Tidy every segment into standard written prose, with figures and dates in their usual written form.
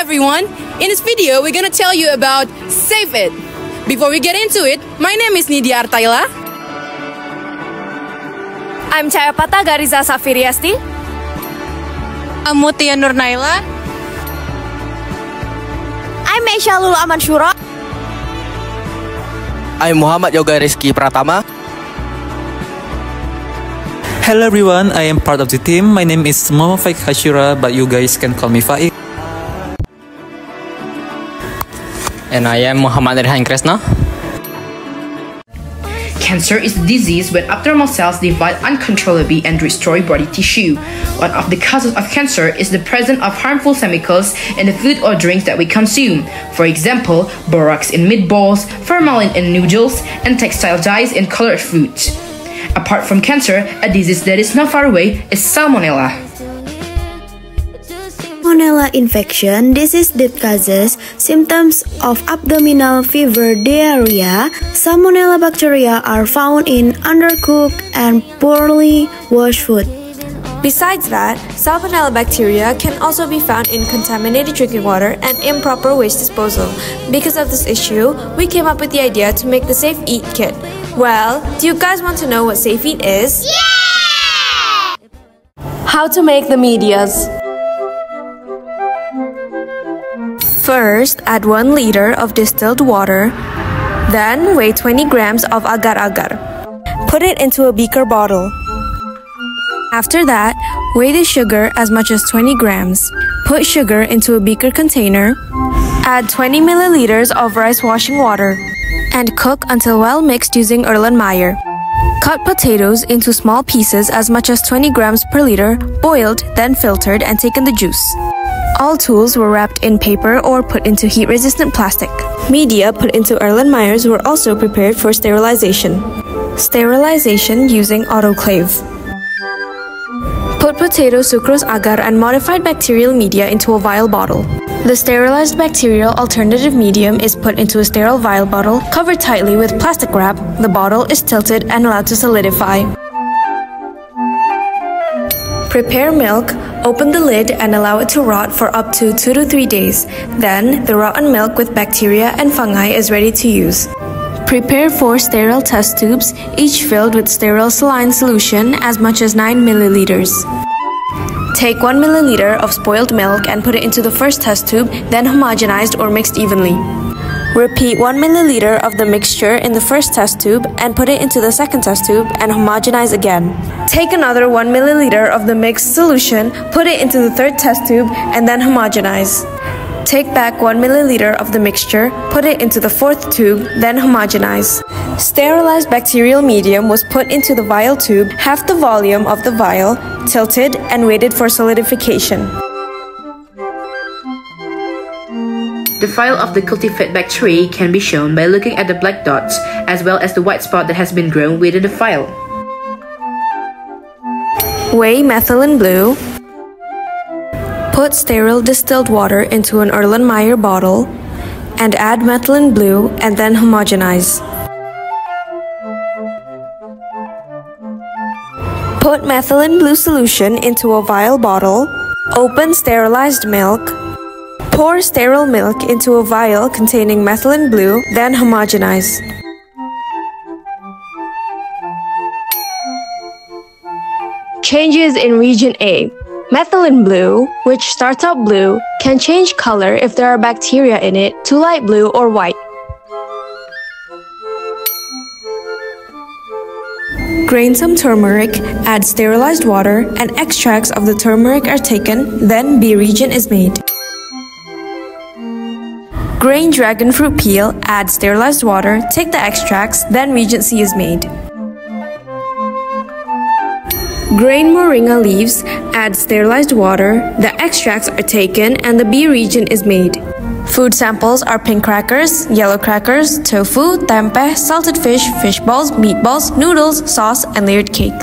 everyone! In this video, we're gonna tell you about SafeEat. Before we get into it, my name is Nidia Artaila. I'm Chayapata Gariza Safiriasti. I'm Mutia Nurnaila. I'm Meisha Lulu Amansyuro. I'm Muhammad Yoga Rizky Pratama. Hello everyone, I am part of the team. My name is Muhammad Faik Hashira, but you guys can call me Faik. And I am Muhammad Rehan Kresna. Cancer is a disease when abnormal cells divide uncontrollably and destroy body tissue. One of the causes of cancer is the presence of harmful chemicals in the food or drinks that we consume. For example, borax in meatballs, formalin in noodles, and textile dyes in colored foods. Apart from cancer, a disease that is not far away is Salmonella. Salmonella infection, disease that causes symptoms of abdominal fever, diarrhea. Salmonella bacteria are found in undercooked and poorly washed food. Besides that, Salmonella bacteria can also be found in contaminated drinking water and improper waste disposal. Because of this issue, we came up with the idea to make the SafeEat kit. Well, do you guys want to know what SafeEat is? Yeah! How to make the medias. First, add 1 liter of distilled water. Then, weigh 20 grams of agar-agar. Put it into a beaker bottle. After that, weigh the sugar as much as 20 grams. Put sugar into a beaker container. Add 20 milliliters of rice washing water. And cook until well mixed using Erlenmeyer. Cut potatoes into small pieces as much as 20 grams per liter, boiled, then filtered and taken the juice. All tools were wrapped in paper or put into heat-resistant plastic. Media put into Erlenmeyers were also prepared for sterilization. Sterilization using autoclave. Put potato, sucrose, agar, and modified bacterial media into a vial bottle. The sterilized bacterial alternative medium is put into a sterile vial bottle, covered tightly with plastic wrap. The bottle is tilted and allowed to solidify. Prepare milk, open the lid and allow it to rot for up to 2 to 3 days. Then, the rotten milk with bacteria and fungi is ready to use. Prepare 4 sterile test tubes, each filled with sterile saline solution as much as 9 milliliters. Take 1 milliliter of spoiled milk and put it into the first test tube, then homogenized or mixed evenly. Repeat 1 milliliter of the mixture in the first test tube and put it into the second test tube and homogenize again. Take another 1 milliliter of the mixed solution, put it into the third test tube and then homogenize. Take back 1 milliliter of the mixture, put it into the fourth tube, then homogenize. Sterilized bacterial medium was put into the vial tube, half the volume of the vial, tilted and waited for solidification. The file of the cultivate bacteria can be shown by looking at the black dots as well as the white spot that has been grown within the file. Weigh methylene blue. Put sterile distilled water into an Erlenmeyer bottle and add methylene blue and then homogenize. Put methylene blue solution into a vial bottle. Open sterilized milk. Pour sterile milk into a vial containing methylene blue, then homogenize. Changes in region A. Methylene blue, which starts out blue, can change color if there are bacteria in it to light blue or white. Grain some turmeric, add sterilized water, and extracts of the turmeric are taken, then B reagent is made. Grain dragon fruit peel, add sterilized water, take the extracts, then reagent C is made. Grain moringa leaves, add sterilized water, the extracts are taken, and the B reagent is made. Food samples are pink crackers, yellow crackers, tofu, tempeh, salted fish, fish balls, meatballs, noodles, sauce, and layered cake.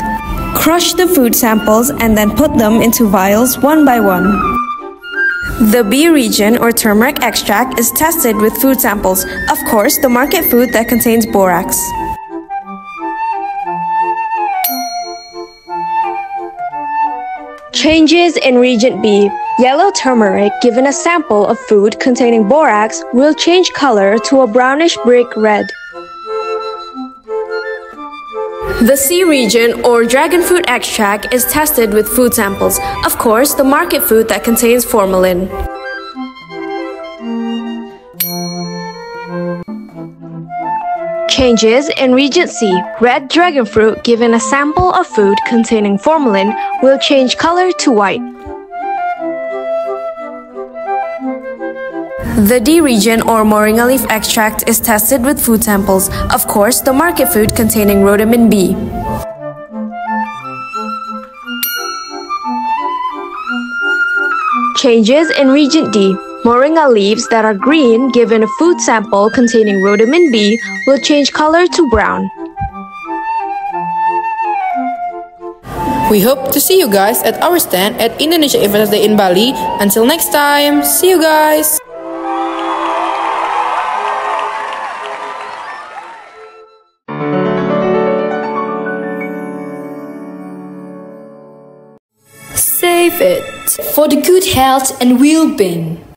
Crush the food samples and then put them into vials one by one. The B reagent or turmeric extract is tested with food samples, of course, the market food that contains borax. Changes in reagent B. Yellow turmeric given a sample of food containing borax will change color to a brownish brick red. The C reagent or dragon fruit extract is tested with food samples, of course the market food that contains formalin. Changes in reagent C, red dragon fruit given a sample of food containing formalin will change color to white. The D reagent or moringa leaf extract is tested with food samples, of course the market food containing Rhodamyn-B. Changes in reagent D, moringa leaves that are green given a food sample containing Rhodamyn-B will change color to brown. We hope to see you guys at our stand at Indonesia Investors Day in Bali. Until next time, see you guys! SafeEat for the good health and well-being.